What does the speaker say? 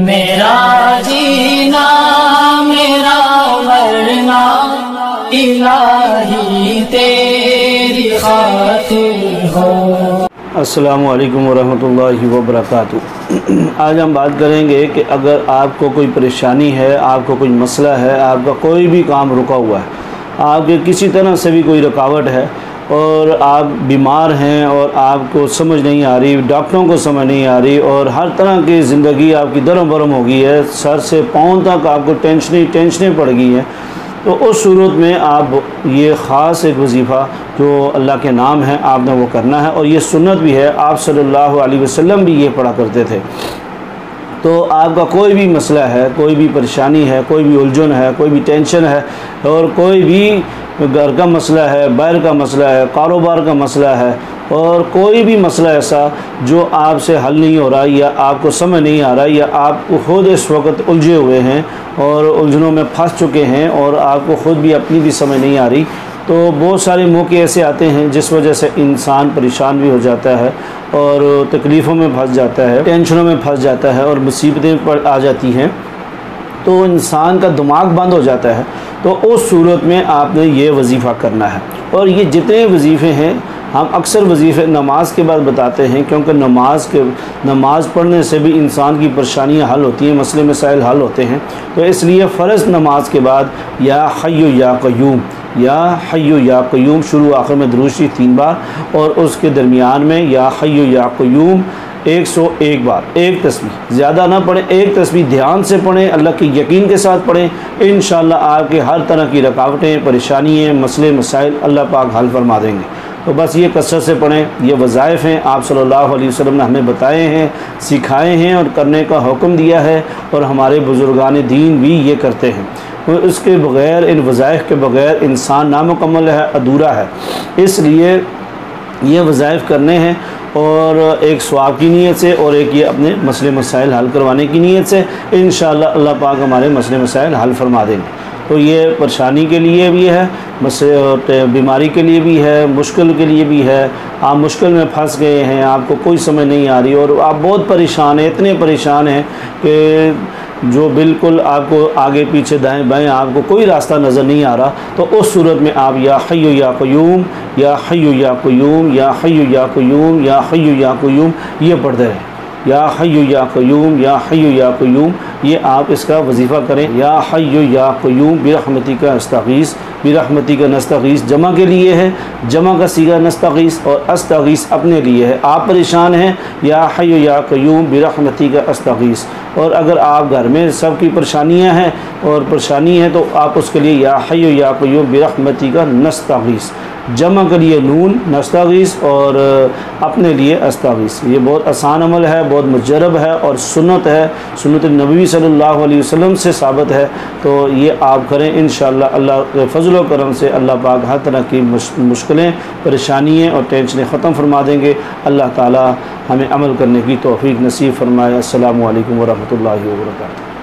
मेरा जीना मेरा मरना इलाही तेरी खातिर हो। अस्सलामु अलैकुम वरहमतुल्लाहि वबरकातुहू। आज हम बात करेंगे कि अगर आपको कोई परेशानी है, आपको कोई मसला है, आपका कोई भी काम रुका हुआ है, आपके किसी तरह से भी कोई रुकावट है और आप बीमार हैं और आपको समझ नहीं आ रही, डॉक्टरों को समझ नहीं आ रही और हर तरह की ज़िंदगी आपकी दरम बरम हो गई है, सर से पाँव तक आपको टेंशनें पड़ गई हैं, तो उस सूरत में आप ये ख़ास एक वजीफ़ा जो अल्लाह के नाम है आपने वो करना है। और ये सुन्नत भी है, आप सल्लल्लाहु अलैहि वसल्लम भी ये पढ़ा करते थे। तो आपका कोई भी मसला है, कोई भी परेशानी है, कोई भी उलझन है, कोई भी टेंशन है और कोई भी घर का मसला है, बाहर का मसला है, कारोबार का मसला है और कोई भी मसला ऐसा जो आपसे हल नहीं हो रहा या आपको समझ नहीं आ रहा या आप खुद इस वक्त उलझे हुए हैं और उलझनों में फंस चुके हैं और आपको ख़ुद भी अपनी भी समझ नहीं आ रही, तो बहुत सारे मौके ऐसे आते हैं जिस वजह से इंसान परेशान भी हो जाता है और तकलीफ़ों में फंस जाता है, टेंशनों में फंस जाता है और मुसीबतें आ जाती हैं, तो इंसान का दिमाग बंद हो जाता है। तो उस सूरत में आपने ये वजीफ़ा करना है। और ये जितने वजीफ़े हैं हम अक्सर वजीफ़े नमाज के बाद बताते हैं, क्योंकि नमाज पढ़ने से भी इंसान की परेशानियां हल होती हैं, मसले मसाइल हल होते हैं। तो इसलिए फ़र्ज़ नमाज के बाद या हय्यु या क़य्यूम, या हय्यु या क़य्यूम शुरू आखिर में दुरूद शरीफ 3 बार और उसके दरमियान में या हय्यु या क़य्यूम 101 बार, एक तस्बीह, ज़्यादा ना पढ़ें, एक तस्बीह ध्यान से पढ़ें, अल्लाह के यकीन के साथ पढ़ें। इंशाअल्लाह आपके हर तरह की रुकावटें, परेशानियाँ, मसले मसाइल अल्लाह पाक हल फरमा देंगे। तो बस ये कसरत से पढ़ें। ये वज़ाइफ़ हैं, आप सल्लल्लाहु अलैहि वसल्लम ने हमें बताए हैं, सिखाए हैं और करने का हुक्म दिया है और हमारे बुज़ुर्गान दीन भी ये करते हैं। तो इसके बग़ैर, इन वज़ाइफ़ के बग़ैर इंसान नामुकम्मल है, अधूरा है। इसलिए ये वज़ाइफ़ करने हैं और एक सवाब की नीयत से और एक ये अपने मसले मसाइल हल करवाने की नीयत से इंशाअल्लाह अल्लाह पाक हमारे मसले मसाइल हल फरमा देंगे। तो ये परेशानी के लिए भी है, बीमारी के लिए भी है, मुश्किल के लिए भी है। आप मुश्किल में फंस गए हैं, आपको कोई समझ नहीं आ रही और आप बहुत परेशान हैं, इतने परेशान हैं कि जो बिल्कुल आपको आगे पीछे दाएं बाएं आपको कोई रास्ता नज़र नहीं आ रहा, तो उस सूरत में आप या हय्यु या क़य्यूम, या हय्यु या क़य्यूम, या हय्यु या क़य्यूम, या हय्यु या क़य्यूम ये पढ़ते रहें। या हय्यु या क़य्यूम, या हय्यु या क़य्यूम, ये आप इसका वजीफ़ा करें। या हय्यु या क़य्यूम बिरहमतिका अस्तगीस, बिरहमतिका नस्तगीस जमा के लिए है, जमा का सीगा नस्तगीस और अस्तगीस अपने लिए है। आप परेशान हैं, या हय्यु या क़य्यूम बिरहमतिका अस्तगीस। और अगर आप घर में सब की परेशानियाँ हैं और परेशानी है तो आप उसके लिए या हय्यु या क़य्यूम बिरहमतिका नस्तगीस, जमा के लिए नून नस्तगीस और अपने लिए अस्तगीस। ये बहुत आसान अमल है, बहुत मुजरब है और सुन्नत है, सुन्नत नबी सल्लल्लाहु अलैहि वसल्लम से साबित है। तो ये आप करें, इंशाअल्लाह अल्लाह के फजल व करम से अल्लाह पाक हर तरह की मुश्किलें, परेशानियाँ और टेंशनें ख़त्म फरमा देंगे। अल्लाह ताला हमें अमल करने की तौफीक नसीब फरमाए। अस्सलामु अलैकुम वरहमतुल्लाहि वबरकातुहू।